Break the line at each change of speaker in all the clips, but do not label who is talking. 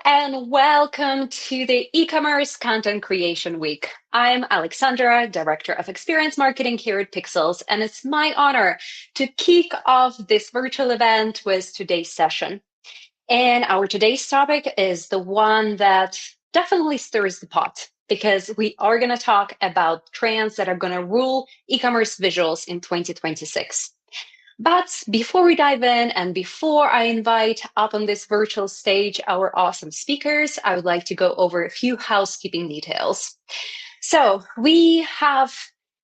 and welcome to the e-commerce content creation week. I'm Aleksandra, Director of Experience Marketing here at Pixelz, and it's my honor to kick off this virtual event with today's session. And our today's topic is the one that definitely stirs the pot because we are going to talk about trends that are going to rule e-commerce visuals in 2026. But before we dive in and before I invite up on this virtual stage our awesome speakers, I would like to go over a few housekeeping details. So we have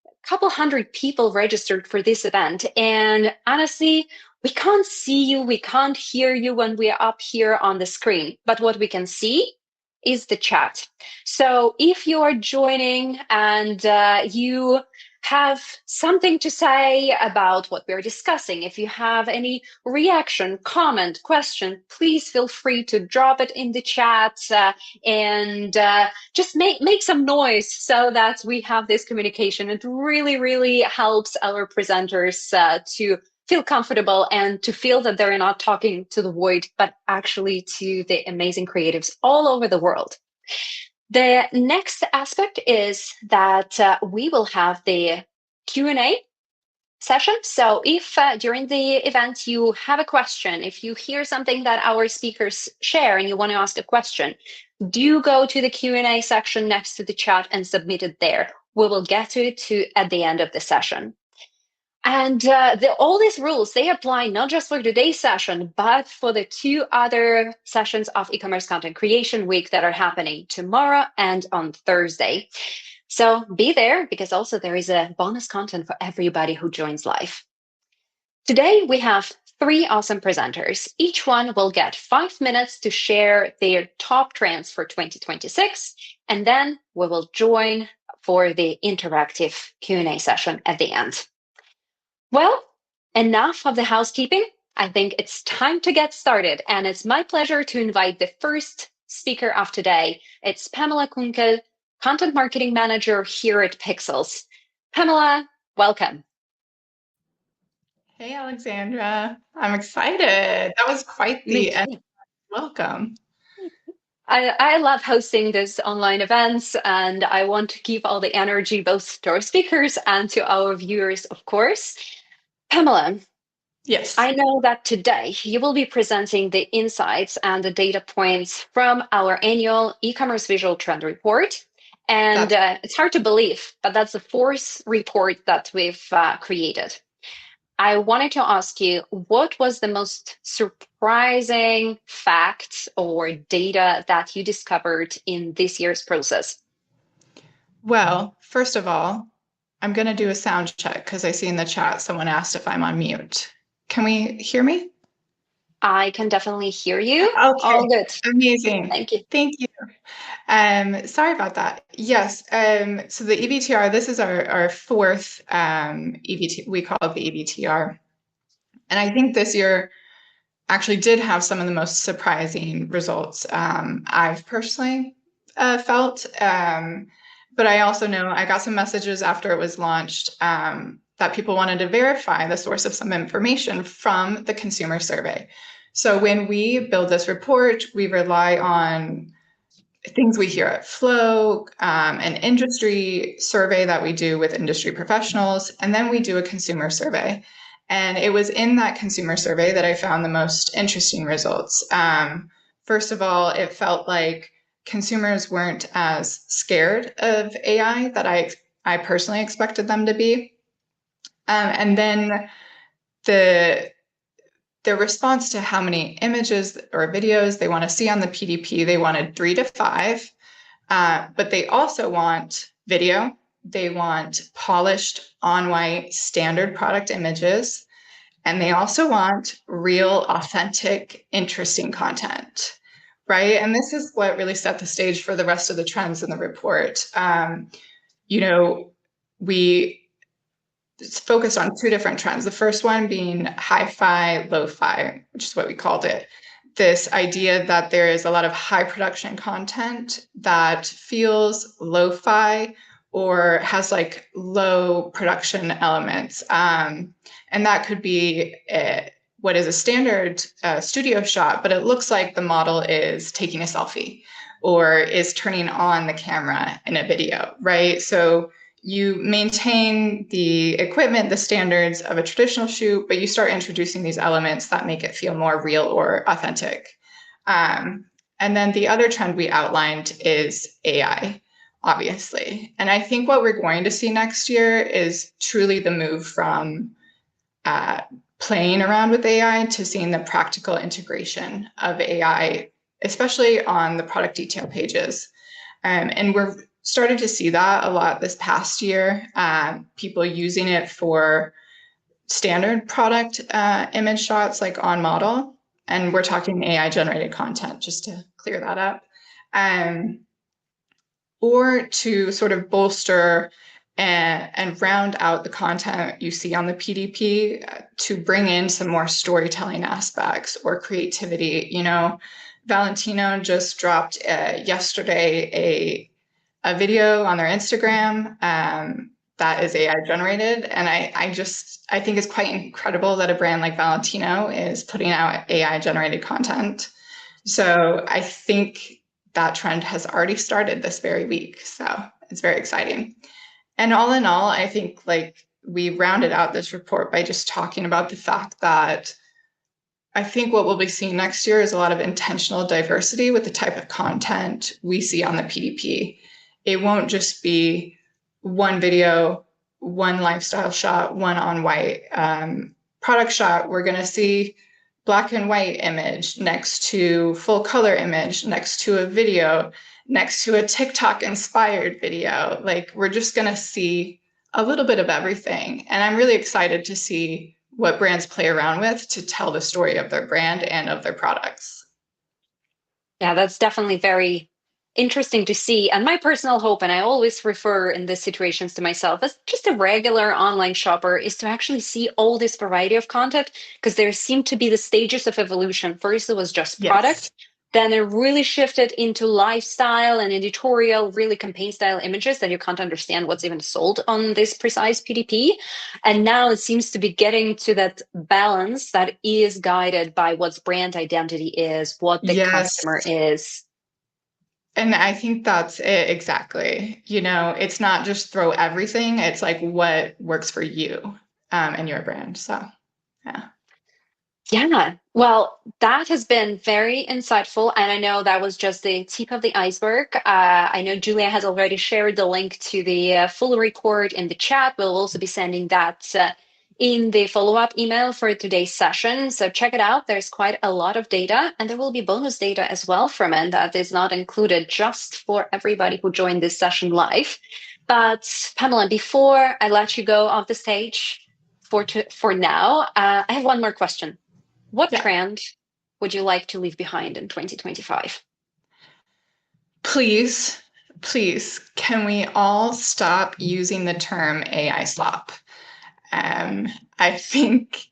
a couple hundred people registered for this event. And honestly, we can't see you, we can't hear you when we are up here on the screen. But what we can see is the chat. So if you are joining and you have something to say about what we're discussing, if you have any reaction, comment, question, please feel free to drop it in the chat and just make some noise so that we have this communication. It really, really helps our presenters to feel comfortable and to feel that they're not talking to the void, but actually to the amazing creatives all over the world. The next aspect is that we will have the Q&A session. So if during the event you have a question, if you hear something that our speakers share and you want to ask a question, do go to the Q&A section next to the chat and submit it there. We will get to it at the end of the session. And all these rules, they apply not just for today's session, but for the two other sessions of e-commerce content creation week that are happening tomorrow and on Thursday. So be there because also there is a bonus content for everybody who joins live. Today, we have three awesome presenters. Each one will get 5 minutes to share their top trends for 2026. And then we will join for the interactive Q&A session at the end. Well, enough of the housekeeping. I think it's time to get started. And it's my pleasure to invite the first speaker of today. It's Pamela Kunkel, Content Marketing Manager here at Pixelz. Pamela, welcome.
Hey, Aleksandra. I'm excited. That was quite the welcome.
I love hosting these online events, and I want to keep all the energy both to our speakers and to our viewers, of course. Pamela,
yes,
I know that today you will be presenting the insights and the data points from our annual e-commerce visual trend report. And it's hard to believe, but that's the fourth report that we've created. I wanted to ask you, what was the most surprising fact or data that you discovered in this year's process?
Well, first of all, I'm going to do a sound check because I see in the chat someone asked if I'm on mute. Can we hear me?
I can definitely hear you.
Okay.
All good.
Amazing.
Thank you.
Thank you. Sorry about that. Yes. So the EVTR, this is our fourth EVT. We call it the EVTR. And I think this year actually did have some of the most surprising results I've personally felt. But I also know I got some messages after it was launched that people wanted to verify the source of some information from the consumer survey. So when we build this report, we rely on things we hear at Flow, an industry survey that we do with industry professionals, and then we do a consumer survey. And it was in that consumer survey that I found the most interesting results. First of all, it felt like consumers weren't as scared of AI that I personally expected them to be. And then the response to how many images or videos they want to see on the PDP, they wanted 3 to 5, but they also want video. They want polished on-white standard product images, and they also want real, authentic, interesting content, right? And this is what really set the stage for the rest of the trends in the report. We focused on 2 different trends. The first one being hi-fi, lo-fi, which is what we called it. This idea that there is a lot of high production content that feels lo-fi or has like low production elements. And that could be what is a standard studio shot, but it looks like the model is taking a selfie or is turning on the camera in a video, right? So you maintain the equipment, the standards of a traditional shoot, but you start introducing these elements that make it feel more real or authentic. And then the other trend we outlined is AI, obviously. And I think what we're going to see next year is truly the move from playing around with AI to seeing the practical integration of AI, especially on the product detail pages. And we're starting to see that a lot this past year, people using it for standard product image shots like on model. And we're talking AI generated content, just to clear that up. Or to sort of bolster and round out the content you see on the PDP to bring in some more storytelling aspects or creativity. You know, Valentino just dropped yesterday a video on their Instagram that is AI generated. And I think it's quite incredible that a brand like Valentino is putting out AI generated content. So I think that trend has already started this very week. So it's very exciting. And all in all, I think like we rounded out this report by just talking about the fact that I think what we'll be seeing next year is a lot of intentional diversity with the type of content we see on the PDP. It won't just be one video, one lifestyle shot, one on white product shot. We're going to see black and white image next to full color image, next to a video, next to a TikTok inspired video. Like we're just going to see a little bit of everything. And I'm really excited to see what brands play around with to tell the story of their brand and of their products.
Yeah, that's definitely very interesting to see. And my personal hope, and I always refer in these situations to myself as just a regular online shopper, is to actually see all this variety of content, because there seem to be the stages of evolution. First, it was just product.
Yes.
Then it really shifted into lifestyle and editorial, really campaign style images that you can't understand what's even sold on this precise PDP. And now it seems to be getting to that balance that is guided by what's brand identity is, what the customer is.
And I think that's it exactly. You know, it's not just throw everything. It's like what works for you and your brand. So, yeah.
Yeah, well, that has been very insightful. And I know that was just the tip of the iceberg. I know Julia has already shared the link to the full report in the chat. We'll also be sending that in the follow-up email for today's session. So check it out. There's quite a lot of data, and there will be bonus data as well from it that is not included just for everybody who joined this session live. But Pamela, before I let you go off the stage for now, I have one more question. What trend would you like to leave behind in 2025?
Please, can we all stop using the term AI slop? I think,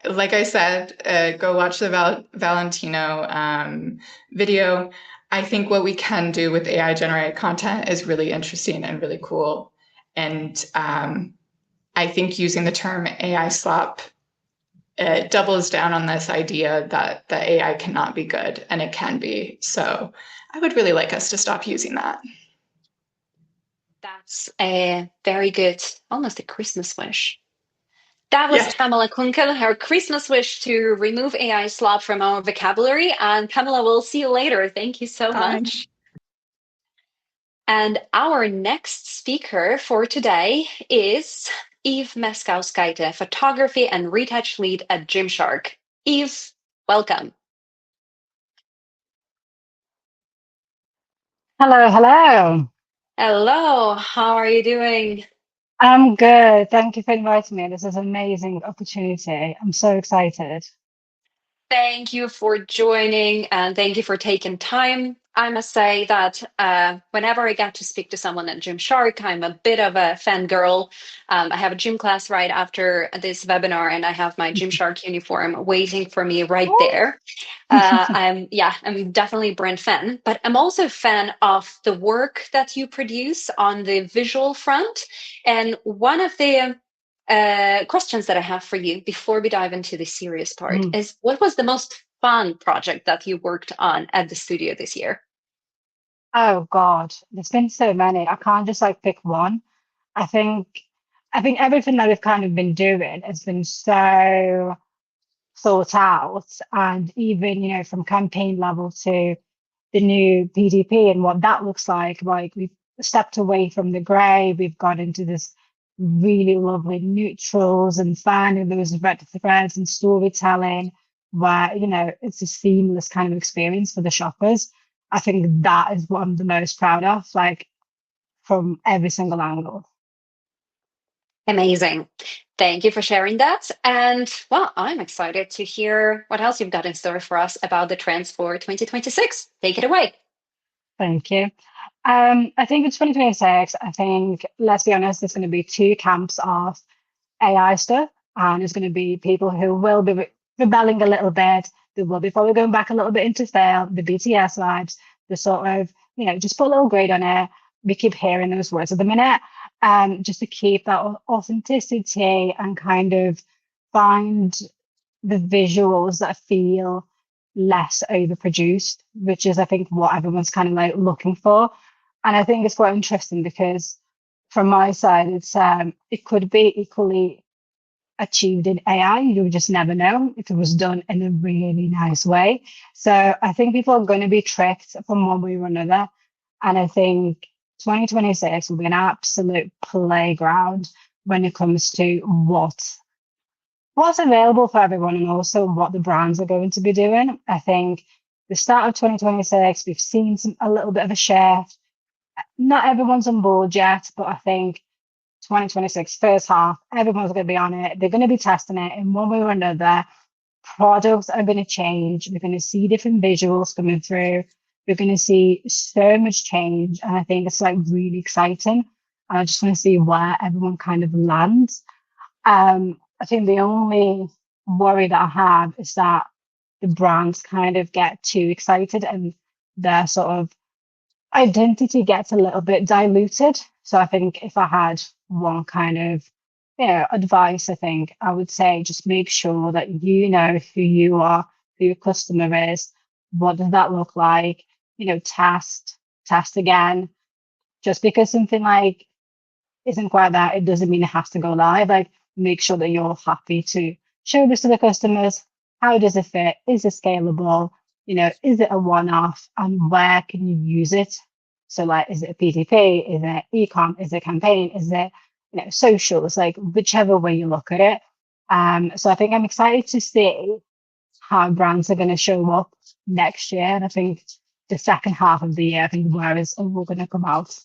like I said, go watch the Valentino video. I think what we can do with AI generated content is really interesting and really cool. And I think using the term AI slop doubles down on this idea that the AI cannot be good, and it can be. So I would really like us to stop using that.
That's a very good, almost a Christmas wish. That was Pamela Kunkel, her Christmas wish to remove AI slop from our vocabulary. And Pamela, we'll see you later. Thank you so much. And our next speaker for today is Eve Meskauskaite, photography and retouch lead at Gymshark. Eve, welcome.
Hello, hello.
Hello, how are you doing?
I'm good. Thank you for inviting me. This is an amazing opportunity. I'm so excited.
Thank you for joining and thank you for taking time. I must say that whenever I get to speak to someone at Gymshark, I'm a bit of a fangirl. I have a gym class right after this webinar, and I have my Gymshark uniform waiting for me right there. I'm definitely a brand fan, but I'm also a fan of the work that you produce on the visual front. And one of the questions that I have for you before we dive into the serious part
Mm.
is, what was the most fun project that you worked on at the studio this year?
Oh God, there's been so many. I can't just like pick one. I think I think everything that we've kind of been doing has been so thought out, and even from campaign level to the new PDP and what that looks like. Like we've stepped away from the grey, we've got into this really lovely neutrals and finding those red threads and storytelling where it's a seamless kind of experience for the shoppers. I think that is what I'm the most proud of, like from every single angle.
Amazing. Thank you for sharing that. And well, I'm excited to hear what else you've got in store for us about the trends for 2026. Take it away.
Thank you. I think in 2026, I think, let's be honest, there's going to be two camps of AI stuff, and there's going to be people who will be rebelling a little bit. They will be probably going back a little bit into fail, the BTS vibes, the sort of, just put a little grade on it. We keep hearing those words at the minute, just to keep that authenticity and kind of find the visuals that feel less overproduced, which is, I think, what everyone's kind of like looking for. And I think it's quite interesting because from my side, it could be equally achieved in AI. You would just never know if it was done in a really nice way. So I think people are going to be tricked from one way or another. And I think 2026 will be an absolute playground when it comes to what's available for everyone and also what the brands are going to be doing. I think the start of 2026, we've seen a little bit of a shift. Not everyone's on board yet, but I think 2026 first half, everyone's going to be on it. They're going to be testing it in one way or another. Products are going to change. We're going to see different visuals coming through. We're going to see so much change. And I think it's like really exciting. And I just want to see where everyone kind of lands. I think the only worry that I have is that the brands kind of get too excited and their sort of identity gets a little bit diluted. So I think if I had one kind of advice, I think I would say just make sure that you know who you are, who your customer is, what does that look like, test again. Just because something like isn't quite that, it doesn't mean it has to go live. Like make sure that you're happy to show this to the customers. How does it fit? Is it scalable? Is it a one-off? And where can you use it? So like, is it a PDP? Is it ecom? Is it campaign? Is it, socials? Like whichever way you look at it. So I think I'm excited to see how brands are going to show up next year. And I think the second half of the year, I think where is all going to come out.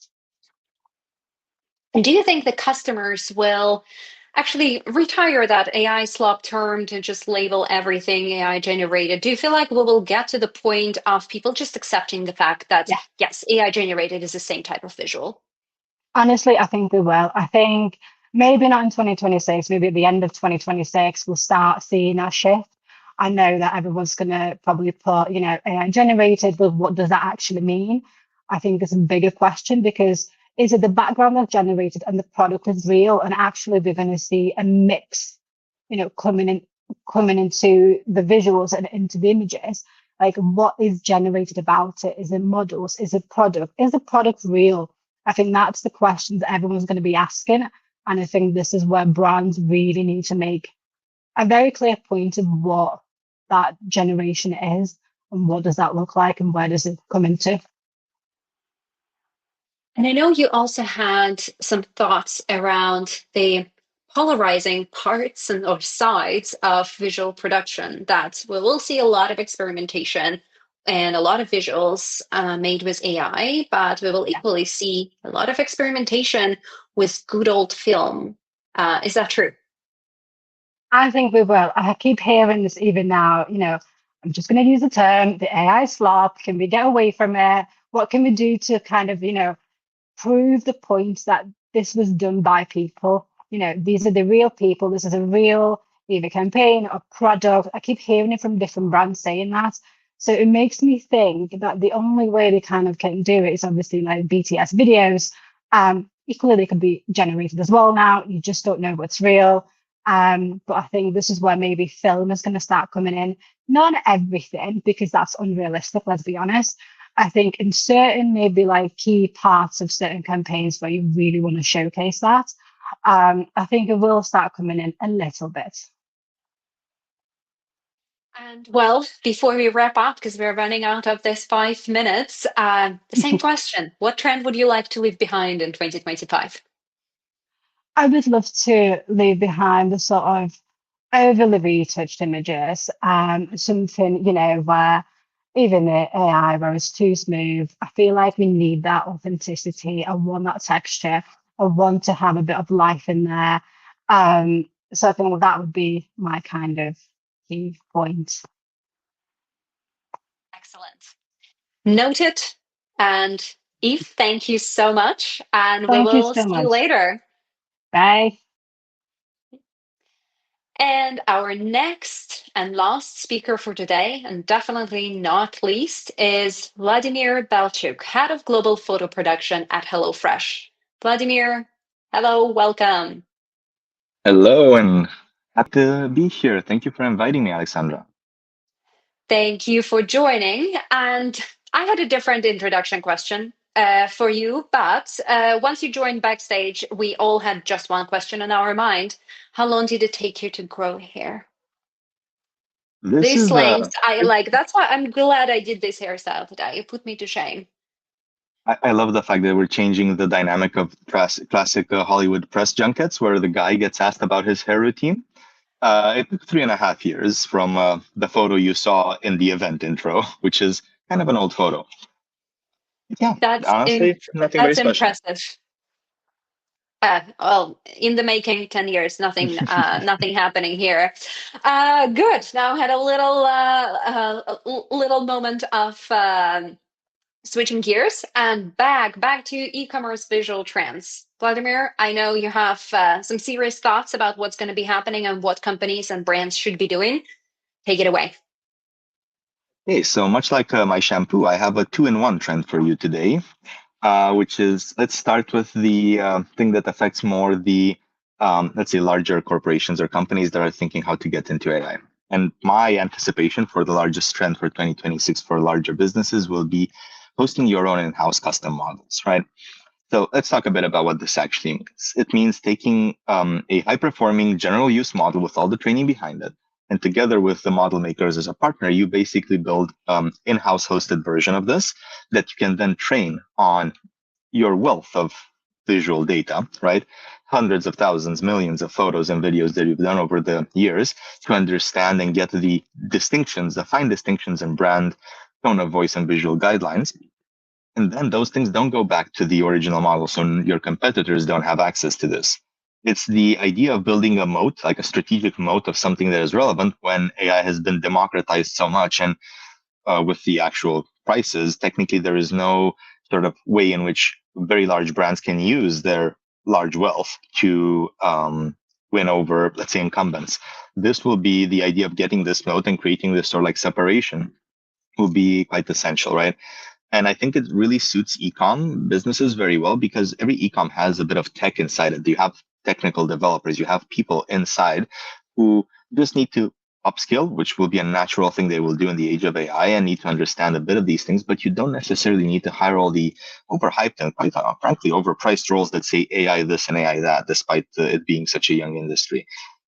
And do you think the customers will actually retire that AI slop term to just label everything AI generated? Do you feel like we will get to the point of people just accepting the fact that,
Yeah.
yes, AI generated is the same type of visual?
Honestly, I think we will. I think maybe not in 2026, maybe at the end of 2026, we'll start seeing that shift. I know that everyone's going to probably put, AI generated, but what does that actually mean? I think it's a bigger question because is it the background that's generated and the product is real? And actually, we're going to see a mix, coming into the visuals and into the images. Like what is generated about it? Is it models? Is it product? Is the product real? I think that's the questions that everyone's going to be asking. And I think this is where brands really need to make a very clear point of what that generation is and what does that look like and where does it come into.
And I know you also had some thoughts around the polarizing parts and or sides of visual production, that we will see a lot of experimentation and a lot of visuals made with AI, but we will equally see a lot of experimentation with good old film. Is that true?
I think we will. I keep hearing this even now, I'm just going to use the term, the AI slop. Can we get away from it? What can we do to kind of, prove the point that this was done by people? These are the real people. This is a real either campaign or product. I keep hearing it from different brands saying that. So it makes me think that the only way they kind of can do it is obviously like BTS videos. equally they can be generated as well now. You just don't know what's real. But I think this is where maybe film is going to start coming in. Not everything, because that's unrealistic, let's be honest. I think in certain maybe like key parts of certain campaigns where you really want to showcase that, I think it will start coming in a little bit.
And well, before we wrap up, because we're running out of this 5 minutes, the same question. What trend would you like to leave behind in 2025?
I would love to leave behind the sort of overly retouched images, something, where even the AI, where it's too smooth, I feel like we need that authenticity. I want that texture. I want to have a bit of life in there. So I think that would be my kind of key point.
Excellent. Noted. And Eve, thank you so much. And we
Thank you
will
so
see you
much.
later.
Bye.
And our next and last speaker for today, and definitely not least, is Vladimir Belciug, Head of Global Photo Production at HelloFresh. Vladimir, hello, welcome.
Hello, and happy to be here. Thank you for inviting me, Aleksandra.
Thank you for joining. And I had a different introduction question for you, but once you joined backstage, we all had just one question in our mind. How long did it take you to grow hair? These lengths, I like. That's why I'm glad I did this hairstyle today. It put me to shame.
I love the fact that we're changing the dynamic of classic Hollywood press junkets, where the guy gets asked about his hair routine. It took 3.5 years from the photo you saw in the event intro, which is kind of an old photo. Yeah, honestly, nothing very special.
Impressive. Well, in the making, 10 years, nothing happening here. Good. Now had a little moment of switching gears and back to e-commerce visual trends. Vladimir, I know you have some serious thoughts about what's going to be happening and what companies and brands should be doing. Take it away.
Hey, so much like my shampoo, I have a 2-in-1 trend for you today. Which is, let's start with the thing that affects more the, let's say, larger corporations or companies that are thinking how to get into AI. And my anticipation for the largest trend for 2026 for larger businesses will be hosting your own in-house custom models, right? So let's talk a bit about what this actually means. It means taking a high-performing general use model with all the training behind it, and together with the model makers as a partner, you basically build in-house hosted version of this that you can then train on your wealth of visual data, right? Hundreds of thousands, millions of photos and videos that you've done over the years to understand and get the distinctions, the fine distinctions in brand, tone of voice, and visual guidelines. And then those things don't go back to the original model, so your competitors don't have access to this. It's the idea of building a moat, like a strategic moat of something that is relevant when AI has been democratized so much. And with the actual prices, technically there is no sort of way in which very large brands can use their large wealth to win over, let's say, incumbents. This will be the idea of getting this moat and creating this sort of like separation will be quite essential, right? And I think it really suits ecom businesses very well because every ecom has a bit of tech inside it. You have technical developers, you have people inside who just need to upskill, which will be a natural thing they will do in the age of AI and need to understand a bit of these things, but you don't necessarily need to hire all the overhyped and quite frankly overpriced roles that say AI this and AI that, despite it being such a young industry.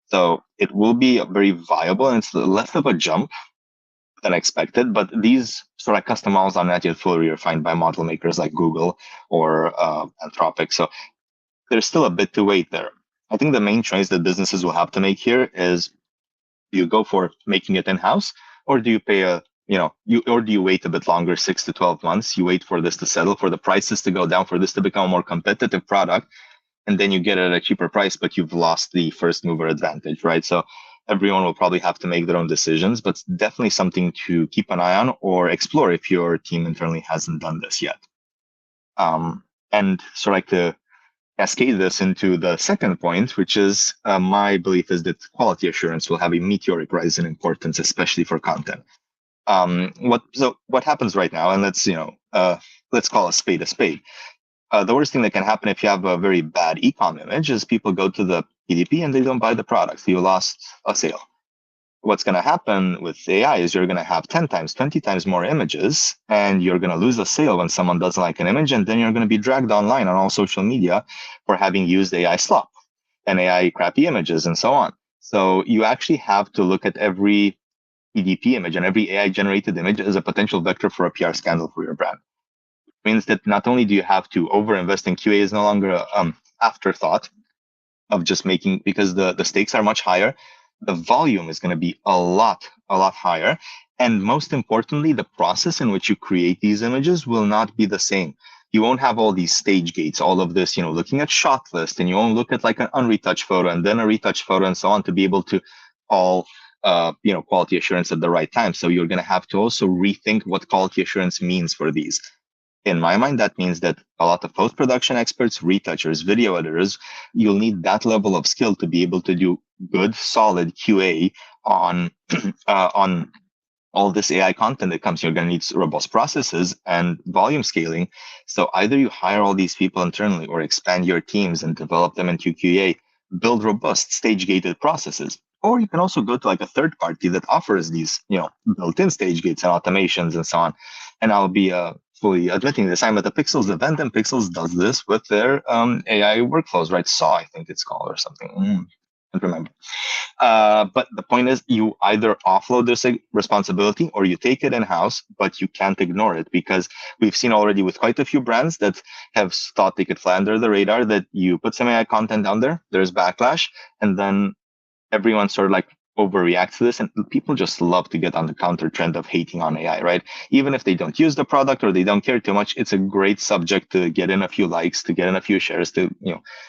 So it will be very viable and it's less of a jump than expected, but these sort of custom models are not yet fully refined by model makers like Google or Anthropic. So there's still a bit to wait there. I think the main choice that businesses will have to make here is, do you go for making it in-house, or do you pay or do you wait a bit longer, 6 to 12 months? You wait for this to settle, for the prices to go down, for this to become a more competitive product, and then you get it at a cheaper price, but you've lost the first mover advantage, right? So everyone will probably have to make their own decisions, but it's definitely something to keep an eye on or explore if your team internally hasn't done this yet. And so like to cascade this into the second point, which is my belief is that quality assurance will have a meteoric rise in importance, especially for content. What happens right now, and let's call a spade a spade. The worst thing that can happen if you have a very bad ecom image is people go to the PDP and they don't buy the product. You lost a sale. What's going to happen with AI is you're going to have 10 times, 20 times more images, and you're going to lose a sale when someone doesn't like an image, and then you're going to be dragged online on all social media for having used AI slop and AI crappy images and so on. So you actually have to look at every PDP image and every AI generated image as a potential vector for a PR scandal for your brand. It means that not only do you have to overinvest in QA is no longer an afterthought of just making, because the stakes are much higher, the volume is going to be a lot higher. And most importantly, the process in which you create these images will not be the same. You won't have all these stage gates, all of this, looking at shot list, and you won't look at like an unretouched photo and then a retouched photo and so on to be able to all, quality assurance at the right time. So you're going to have to also rethink what quality assurance means for these. In my mind, that means that a lot of post-production experts, retouchers, video editors, you'll need that level of skill to be able to do good, solid QA on on all this AI content that comes. You're going to need robust processes and volume scaling. So either you hire all these people internally or expand your teams and develop them into QA, build robust stage-gated processes. Or you can also go to like a third party that offers these, built-in stage gates and automations and so on. And I'll be fully admitting this. I'm at the Pixelz event, and Pixelz does this with their AI workflows, right? Saw, I think it's called, or something. Can't remember. But the point is, you either offload this responsibility or you take it in-house, but you can't ignore it, because we've seen already with quite a few brands that have thought they could fly under the radar that you put some AI content down there, there's backlash, and then everyone sort of like overreacts to this, and people just love to get on the counter trend of hating on AI, right? Even if they don't use the product or they don't care too much, it's a great subject to get in a few likes, to get in a few shares, to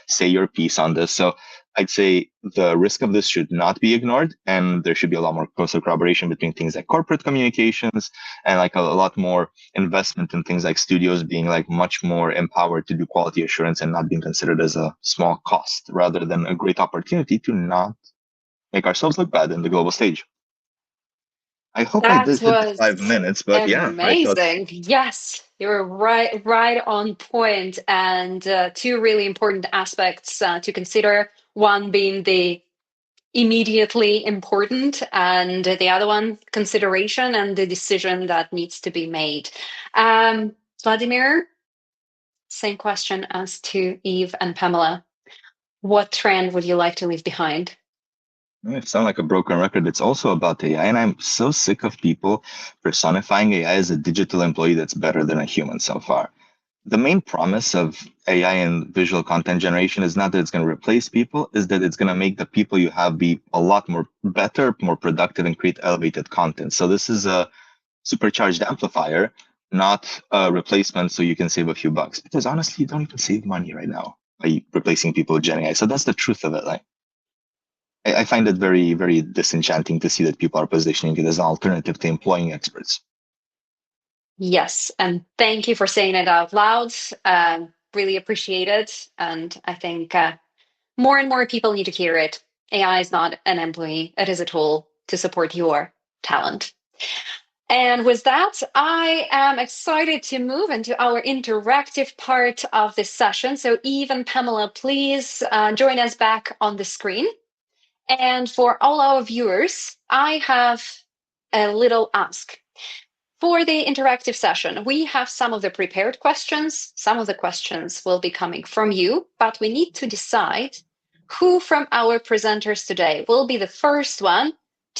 say your piece on this. So I'd say the risk of this should not be ignored, and there should be a lot more closer collaboration between things like corporate communications and like a lot more investment in things like studios being like much more empowered to do quality assurance and not being considered as a small cost rather than a great opportunity to not make ourselves look bad in the global stage. I hope I
That
did hit the
was
5 minutes, but yeah, I thought.
amazing. Yes, you're right on point, and two really important aspects to consider. One being the immediately important, and the other one, consideration and the decision that needs to be made. Vladimir, same question as to Eve and Pamela. What trend would you like to leave behind?
I sound like a broken record. It's also about AI, and I'm so sick of people personifying AI as a digital employee that's better than a human so far. The main promise of AI and visual content generation is not that it's going to replace people, is that it's going to make the people you have be a lot more better, more productive, and create elevated content. So this is a supercharged amplifier, not a replacement so you can save a few bucks. Because honestly, you don't even save money right now by replacing people with Gen AI. So that's the truth of it. Like, I find it very, very disenchanting to see that people are positioning it as an alternative to employing experts.
Yes, and thank you for saying it out loud. Really appreciate it. And I think more and more people need to hear it. AI is not an employee, it is a tool to support your talent. And with that, I am excited to move into our interactive part of this session. So Eve and Pamela, please join us back on the screen. And for all our viewers, I have a little ask. For the interactive session, we have some of the prepared questions. Some of the questions will be coming from you, but we need to decide who from our presenters today will be the first one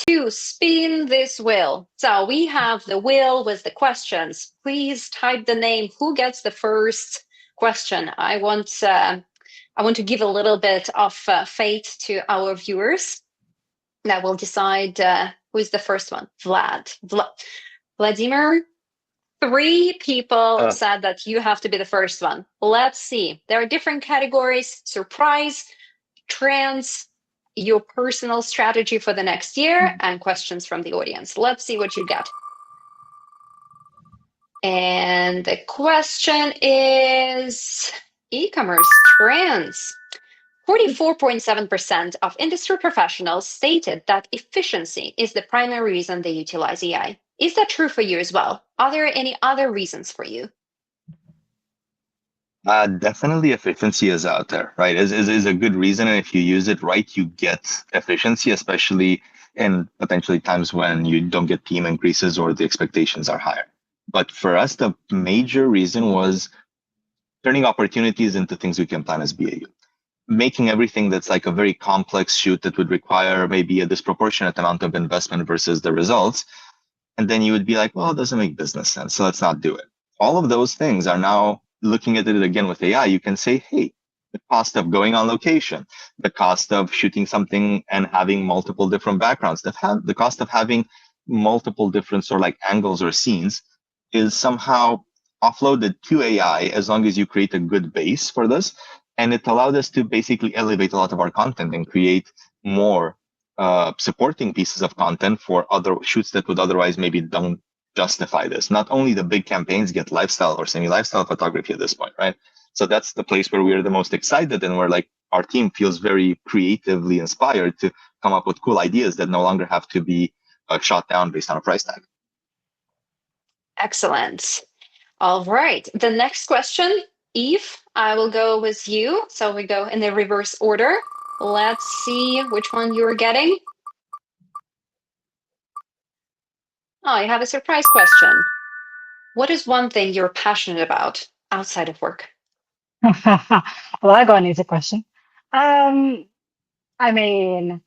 to spin this wheel. So we have the wheel with the questions. Please type the name. Who gets the first question? I want to give a little bit of faith to our viewers that will decide who is the first one. Vladimir, 3 people said that you have to be the first one. Let's see. There are different categories: surprise, trends, your personal strategy for the next year, and questions from the audience. Let's see what you get. And the question is e-commerce trends. 44.7% of industry professionals stated that efficiency is the primary reason they utilize AI. Is that true for you as well? Are there any other reasons for you?
Definitely efficiency is out there, right? Is a good reason. And if you use it right, you get efficiency, especially in potentially times when you don't get team increases or the expectations are higher. But for us, the major reason was turning opportunities into things we can plan as BAU. Making everything that's like a very complex shoot that would require maybe a disproportionate amount of investment versus the results. And then you would be like, well, it doesn't make business sense, so let's not do it. All of those things are now looking at it again with AI. You can say, hey, the cost of going on location, the cost of shooting something and having multiple different backgrounds, the cost of having multiple different sort of like angles or scenes is somehow offloaded to AI as long as you create a good base for this. And it allowed us to basically elevate a lot of our content and create more supporting pieces of content for other shoots that would otherwise maybe don't justify this. Not only the big campaigns get lifestyle or semi-lifestyle photography at this point, right? So that's the place where we are the most excited and where like our team feels very creatively inspired to come up with cool ideas that no longer have to be shot down based on a price tag.
Excellent. All right. The next question, Eve, I will go with you. So we go in the reverse order. Let's see which one you're getting. Oh, I have a surprise question. What is one thing you're passionate about outside of work?
Well, I got an easy question. I mean,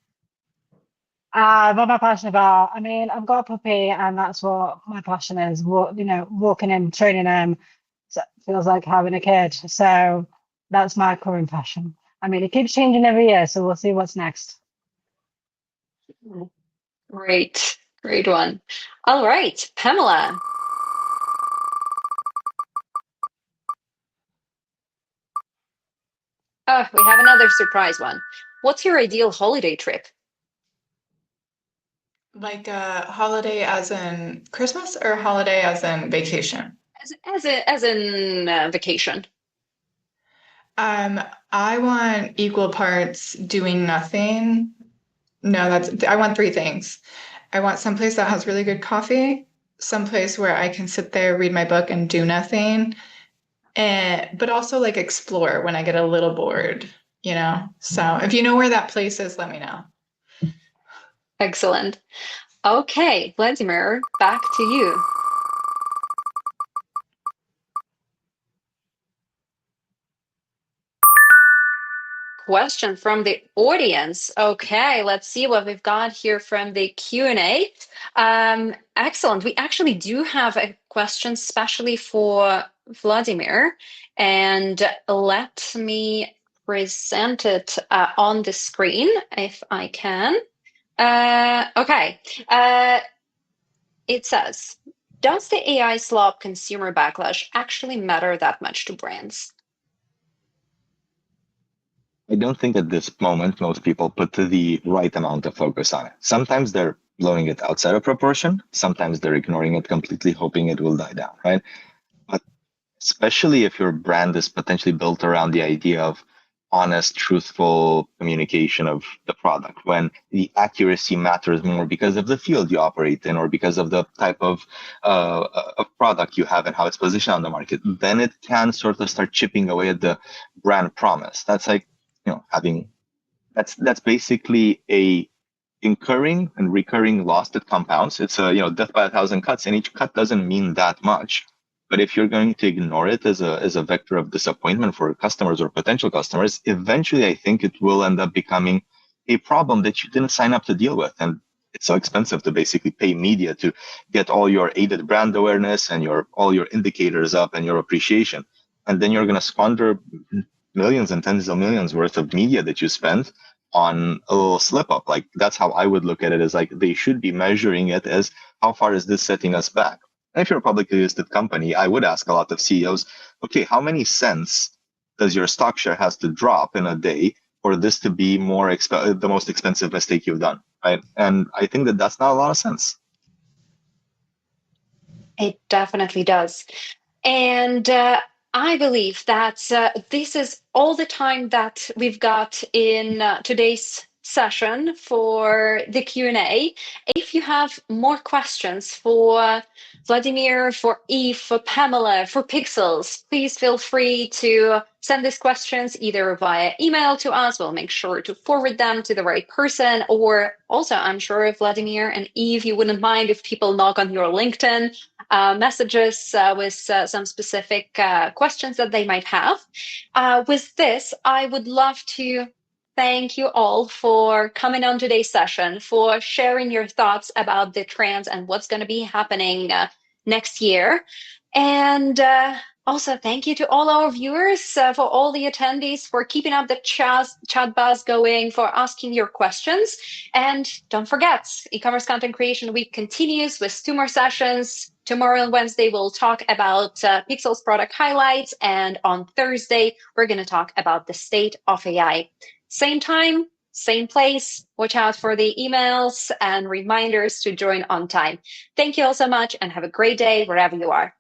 what am I passionate about? I mean, I've got a puppy, and that's what my passion is. Walking him, training him, so it feels like having a kid. So that's my current passion. I mean, it keeps changing every year, so we'll see what's next.
Great, great one. All right, Pamela. Oh, we have another surprise one. What's your ideal holiday trip?
Like a holiday as in Christmas or holiday as in vacation?
As in vacation.
I want equal parts doing nothing. No, I want three things. I want someplace that has really good coffee, someplace where I can sit there, read my book, and do nothing, but also like explore when I get a little bored, you know? So if you know where that place is, let me know.
Excellent. Okay, Vladimir, back to you. Question from the audience. Okay, let's see what we've got here from the Q&A. Excellent. We actually do have a question especially for Vladimir, and let me present it on the screen if I can. Okay. It says, does the AI slop consumer backlash actually matter that much to brands?
I don't think at this moment most people put the right amount of focus on it. Sometimes they're blowing it outside of proportion. Sometimes they're ignoring it completely, hoping it will die down, right? But especially if your brand is potentially built around the idea of honest, truthful communication of the product, when the accuracy matters more because of the field you operate in or because of the type of product you have and how it's positioned on the market, then it can sort of start chipping away at the brand promise. That's like, having that's basically a incurring and recurring loss that compounds. It's a death by 1,000 cuts, and each cut doesn't mean that much. But if you're going to ignore it as a vector of disappointment for customers or potential customers, eventually I think it will end up becoming a problem that you didn't sign up to deal with. And it's so expensive to basically pay media to get all your aided brand awareness and all your indicators up and your appreciation. And then you're going to squander millions and tens of millions worth of media that you spend on a little slip up. Like, that's how I would look at it, as like they should be measuring it as how far is this setting us back. And if you're a publicly listed company, I would ask a lot of CEOs, okay, how many cents does your stock share has to drop in a day for this to be the most expensive mistake you've done, right? And I think that that's not a lot of sense.
It definitely does. And I believe that this is all the time that we've got in today's session for the Q&A. If you have more questions for Vladimir, for Eve, for Pamela, for Pixelz, please feel free to send these questions either via email to us. We'll make sure to forward them to the right person. Or also, I'm sure if Vladimir and Eve, you wouldn't mind if people knock on your LinkedIn messages with some specific questions that they might have. With this, I would love to thank you all for coming on today's session, for sharing your thoughts about the trends and what's going to be happening next year. And also, thank you to all our viewers, for all the attendees, for keeping up the chat buzz going, for asking your questions. And don't forget, e-commerce content creation week continues with 2 more sessions. Tomorrow and Wednesday, we'll talk about Pixelz product highlights. And on Thursday, we're going to talk about the state of AI. Same time, same place. Watch out for the emails and reminders to join on time. Thank you all so much and have a great day wherever you are.